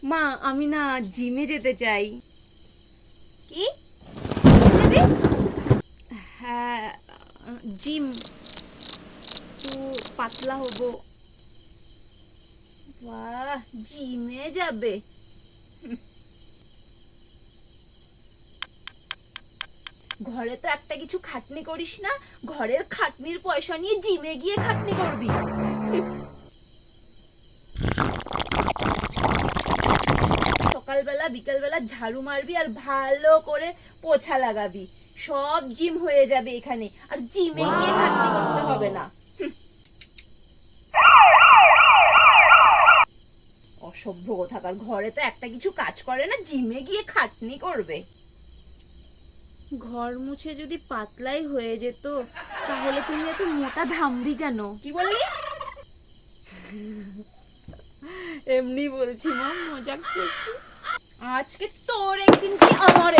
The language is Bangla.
মা আমি না জিমে যেতে চাই। কি যাবি? হ্যাঁ, জিম, একটু পাতলা হব। বাহ, জিমে যাবে? ঘরে তো একটা কিছু খাটনি করিস না, ঘরের খাটনির পয়সা নিয়ে জিমে গিয়ে খাটনি করবি? সকালবেলা বিকালবেলা ঝাড়ু মারবি আর ভালো করে পোছা লাগাবি, সব জিম হয়ে যাবে এখানে, আর জিমে গিয়ে খাটনি করতে হবে না। অসভ্য কোথাকার, ঘরে তো একটা কিছু কাজ করে না, জিমে গিয়ে খাটনি করবে। ঘর মুছে যদি পাতলাই হয়ে যেত তাহলে তুমি এত মোটা ধামড়ি কেন? কি বললি? এমনি বলছি মা, মজাক করছি। আজকে তোর একদিন কি আমার